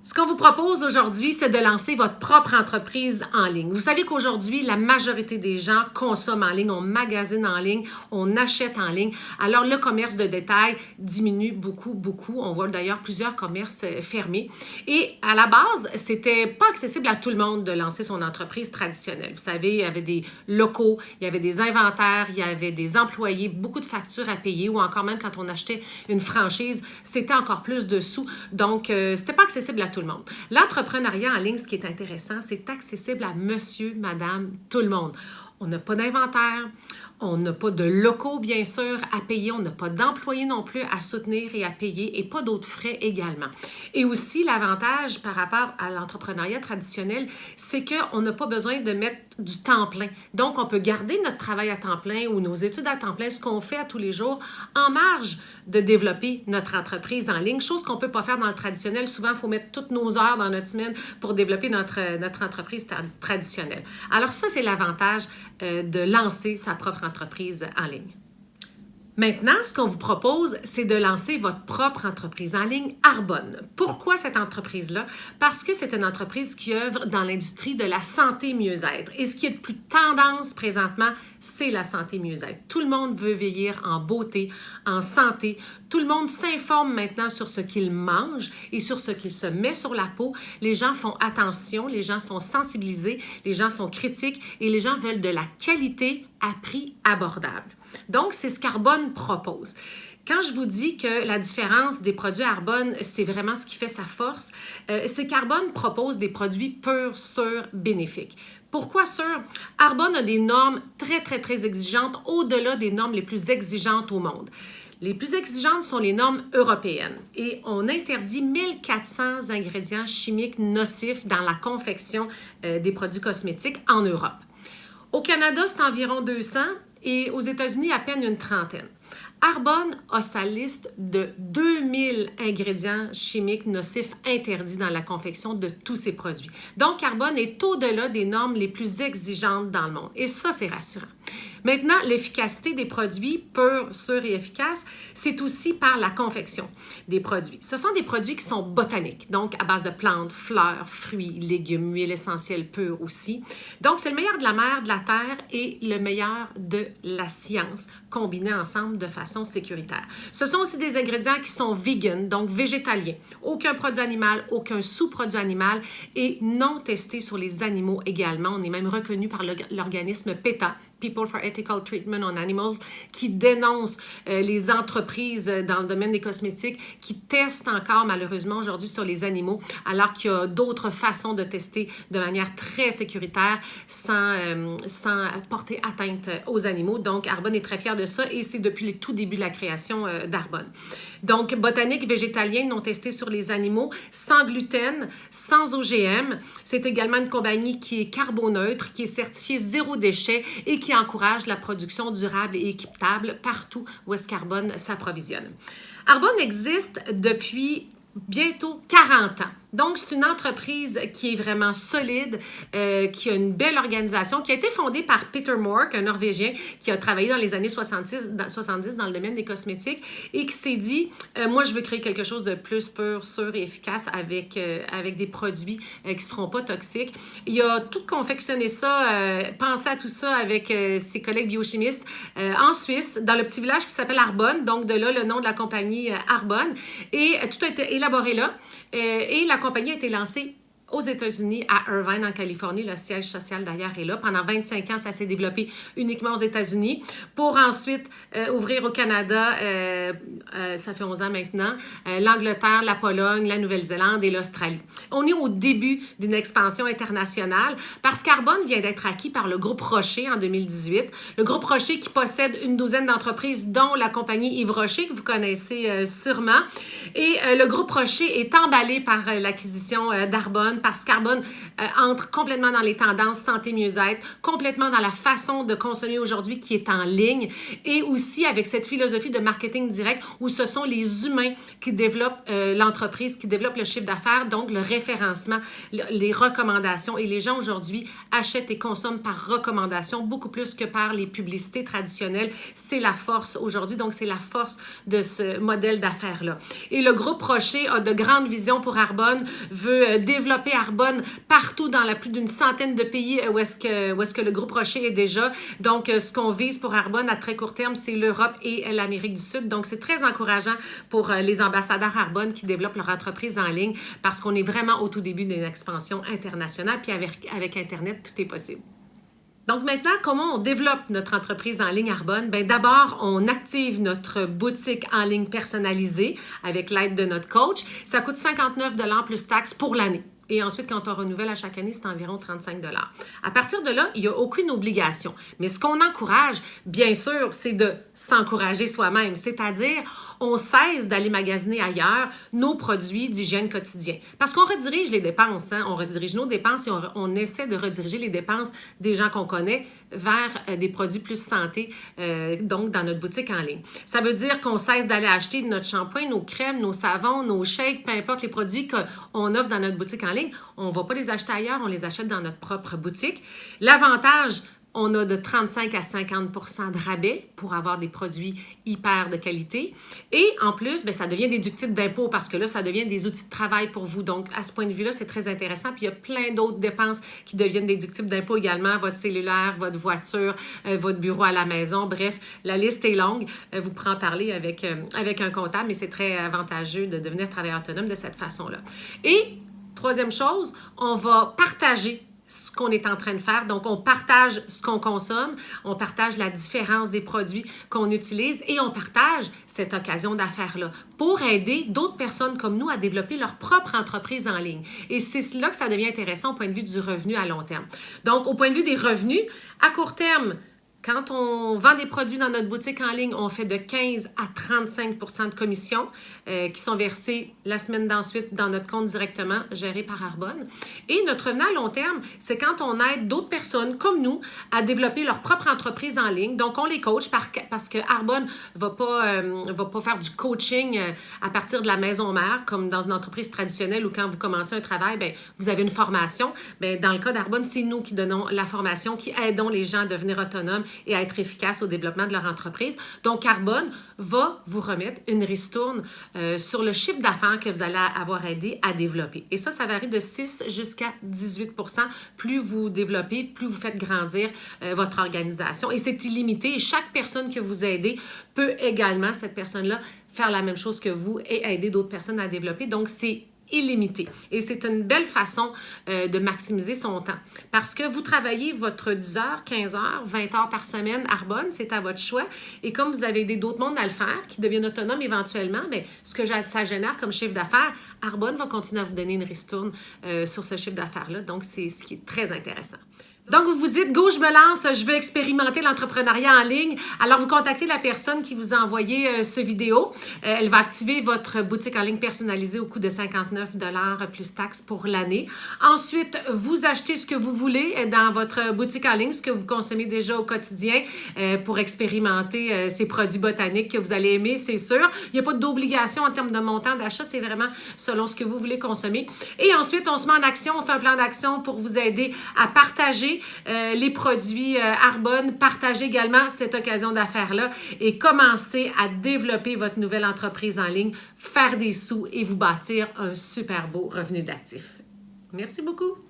Ce qu'on vous propose aujourd'hui, c'est de lancer votre propre entreprise en ligne. Vous savez qu'aujourd'hui, la majorité des gens consomment en ligne, on magasine en ligne, on achète en ligne. Alors, le commerce de détail diminue beaucoup. On voit d'ailleurs plusieurs commerces fermés. Et à la base, c'était pas accessible à tout le monde de lancer son entreprise traditionnelle. Vous savez, il y avait des locaux, il y avait des inventaires, il y avait des employés, beaucoup de factures à payer ou encore même quand on achetait une franchise, c'était encore plus de sous. Donc, c'était pas accessible à tout le monde. L'entrepreneuriat en ligne, ce qui est intéressant, c'est accessible à monsieur, madame, tout le monde. On n'a pas d'inventaire, on n'a pas de locaux, bien sûr, à payer, on n'a pas d'employés non plus à soutenir et à payer et pas d'autres frais également. Et aussi, l'avantage par rapport à l'entrepreneuriat traditionnel, c'est qu'on n'a pas besoin de mettre du temps plein. Donc, on peut garder notre travail à temps plein ou nos études à temps plein, ce qu'on fait à tous les jours, en marge de développer notre entreprise en ligne, chose qu'on ne peut pas faire dans le traditionnel. Souvent, il faut mettre toutes nos heures dans notre semaine pour développer notre entreprise traditionnelle. Alors ça, c'est l'avantage de lancer sa propre entreprise en ligne. Maintenant, ce qu'on vous propose, c'est de lancer votre propre entreprise en ligne, Arbonne. Pourquoi cette entreprise-là? Parce que c'est une entreprise qui œuvre dans l'industrie de la santé mieux-être. Et ce qui est de plus tendance présentement, c'est la santé mieux-être. Tout le monde veut vieillir en beauté, en santé. Tout le monde s'informe maintenant sur ce qu'il mange et sur ce qu'il se met sur la peau. Les gens font attention, les gens sont sensibilisés, les gens sont critiques et les gens veulent de la qualité à prix abordable. Donc, c'est ce qu'Arbonne propose. Quand je vous dis que la différence des produits Arbonne, c'est vraiment ce qui fait sa force, c'est qu'Arbonne propose des produits purs, sûrs, bénéfiques. Pourquoi sûr? Arbonne a des normes très exigeantes, au-delà des normes les plus exigeantes au monde. Les plus exigeantes sont les normes européennes et on interdit 1400 ingrédients chimiques nocifs dans la confection des produits cosmétiques en Europe. Au Canada, c'est environ 200 et aux États-Unis, à peine une trentaine. Arbonne a sa liste de 2000 ingrédients chimiques nocifs interdits dans la confection de tous ses produits. Donc, Arbonne est au-delà des normes les plus exigeantes dans le monde. Et ça, c'est rassurant. Maintenant, l'efficacité des produits purs, sûrs et efficaces, c'est aussi par la confection des produits. Ce sont des produits qui sont botaniques, donc à base de plantes, fleurs, fruits, légumes, huiles essentielles pures aussi. Donc, c'est le meilleur de la mer, de la terre et le meilleur de la science, combinés ensemble de façon sécuritaire. Ce sont aussi des ingrédients qui sont vegan, donc végétaliens. Aucun produit animal, aucun sous-produit animal et non testés sur les animaux également. On est même reconnu par l'organisme PETA, People for Ethical Treatment on Animals, qui dénonce les entreprises dans le domaine des cosmétiques qui testent encore malheureusement aujourd'hui sur les animaux, alors qu'il y a d'autres façons de tester de manière très sécuritaire sans porter atteinte aux animaux. Donc, Arbonne est très fier de ça et c'est depuis le tout début de la création d'Arbonne. Donc, botanique, végétalien, non testé sur les animaux, sans gluten, sans OGM. C'est également une compagnie qui est carboneutre, qui est certifiée zéro déchet et qui encourage la production durable et équitable partout où est-ce qu'Arbonne s'approvisionne. Arbonne existe depuis bientôt 40 ans. Donc, c'est une entreprise qui est vraiment solide, qui a une belle organisation, qui a été fondée par Peter Mork, un Norvégien qui a travaillé dans les années 70 dans le domaine des cosmétiques et qui s'est dit, moi, je veux créer quelque chose de plus pur, sûr et efficace avec des produits qui ne seront pas toxiques. Il a tout confectionné ça, pensé à tout ça avec ses collègues biochimistes en Suisse, dans le petit village qui s'appelle Arbonne, donc de là le nom de la compagnie Arbonne. Et tout a été élaboré là. Et la compagnie a été lancée aux États-Unis, à Irvine, en Californie. Le siège social, d'ailleurs, est là. Pendant 25 ans, ça s'est développé uniquement aux États-Unis pour ensuite ouvrir au Canada, ça fait 11 ans maintenant, l'Angleterre, la Pologne, la Nouvelle-Zélande et l'Australie. On est au début d'une expansion internationale parce qu'Arbonne vient d'être acquis par le groupe Rocher en 2018. Le groupe Rocher qui possède une douzaine d'entreprises, dont la compagnie Yves Rocher, que vous connaissez sûrement. Et le groupe Rocher est emballé par l'acquisition d'Arbonne Arbonne parce qu'Arbonne entre complètement dans les tendances santé mieux-être, complètement dans la façon de consommer aujourd'hui qui est en ligne et aussi avec cette philosophie de marketing direct où ce sont les humains qui développent l'entreprise, qui développent le chiffre d'affaires, donc le référencement, les recommandations. Et les gens aujourd'hui achètent et consomment par recommandation beaucoup plus que par les publicités traditionnelles. C'est la force aujourd'hui, donc c'est la force de ce modèle d'affaires-là. Et le groupe Rocher a de grandes visions pour Arbonne, veut développer Arbonne partout dans plus d'une centaine de pays où est-ce que le groupe Rocher est déjà. Donc, ce qu'on vise pour Arbonne à très court terme, c'est l'Europe et l'Amérique du Sud. Donc, c'est très encourageant pour les ambassadeurs Arbonne qui développent leur entreprise en ligne parce qu'on est vraiment au tout début d'une expansion internationale. Puis avec Internet, tout est possible. Donc maintenant, comment on développe notre entreprise en ligne Arbonne? Bien, d'abord, on active notre boutique en ligne personnalisée avec l'aide de notre coach. Ça coûte 59 $ plus taxes pour l'année. Et ensuite, quand on renouvelle à chaque année, c'est environ 35 $. À partir de là, il n'y a aucune obligation. Mais ce qu'on encourage, bien sûr, c'est de s'encourager soi-même. C'est-à-dire, on cesse d'aller magasiner ailleurs nos produits d'hygiène quotidien. Parce qu'on redirige les dépenses, hein? On redirige nos dépenses et on essaie de rediriger les dépenses des gens qu'on connaît vers des produits plus santé, donc dans notre boutique en ligne. Ça veut dire qu'on cesse d'aller acheter notre shampoing, nos crèmes, nos savons, nos shakes, peu importe les produits qu'on offre dans notre boutique en ligne. On ne va pas les acheter ailleurs, on les achète dans notre propre boutique. L'avantage, on a de 35 à 50 % de rabais pour avoir des produits hyper de qualité. Et en plus, bien, ça devient déductible d'impôts parce que là, ça devient des outils de travail pour vous. Donc, à ce point de vue-là, c'est très intéressant. Puis, il y a plein d'autres dépenses qui deviennent déductibles d'impôts également. Votre cellulaire, votre voiture, votre bureau à la maison. Bref, la liste est longue. Vous pourrez en parler avec un comptable, mais c'est très avantageux de devenir travailleur autonome de cette façon-là. Et, troisième chose, on va partager ce qu'on est en train de faire. Donc, on partage ce qu'on consomme, on partage la différence des produits qu'on utilise et on partage cette occasion d'affaires-là pour aider d'autres personnes comme nous à développer leur propre entreprise en ligne. Et c'est là que ça devient intéressant au point de vue du revenu à long terme. Donc, au point de vue des revenus, à court terme, quand on vend des produits dans notre boutique en ligne, on fait de 15 à 35 % de commissions qui sont versées la semaine d'ensuite dans notre compte directement, géré par Arbonne. Et notre revenu à long terme, c'est quand on aide d'autres personnes comme nous à développer leur propre entreprise en ligne. Donc, on les coach parce que Arbonne ne va pas faire du coaching à partir de la maison mère, comme dans une entreprise traditionnelle où quand vous commencez un travail, bien, vous avez une formation. Bien, dans le cas d'Arbonne, c'est nous qui donnons la formation, qui aidons les gens à devenir autonomes et à être efficaces au développement de leur entreprise. Donc, Arbonne va vous remettre une ristourne sur le chiffre d'affaires que vous allez avoir aidé à développer. Et ça varie de 6 jusqu'à 18 %. Plus vous développez, plus vous faites grandir votre organisation. Et c'est illimité. Et chaque personne que vous aidez peut également, cette personne-là, faire la même chose que vous et aider d'autres personnes à développer. Donc, c'est illimité. Et c'est une belle façon de maximiser son temps. Parce que vous travaillez votre 10 heures, 15 heures, 20 heures par semaine, Arbonne, c'est à votre choix. Et comme vous avez aidé d'autres mondes à le faire, qui deviennent autonomes éventuellement, bien, ce que ça génère comme chiffre d'affaires, Arbonne va continuer à vous donner une ristourne sur ce chiffre d'affaires-là. Donc, c'est ce qui est très intéressant. Donc, vous vous dites, go, je me lance, je veux expérimenter l'entrepreneuriat en ligne. Alors, vous contactez la personne qui vous a envoyé ce vidéo. Elle va activer votre boutique en ligne personnalisée au coût de 59 $ plus taxes pour l'année. Ensuite, vous achetez ce que vous voulez dans votre boutique en ligne, ce que vous consommez déjà au quotidien pour expérimenter ces produits botaniques que vous allez aimer, c'est sûr. Il n'y a pas d'obligation en termes de montant d'achat, c'est vraiment selon ce que vous voulez consommer. Et ensuite, on se met en action, on fait un plan d'action pour vous aider à partager les produits Arbonne, partagez également cette occasion d'affaires-là et commencez à développer votre nouvelle entreprise en ligne, faire des sous et vous bâtir un super beau revenu d'actifs. Merci beaucoup!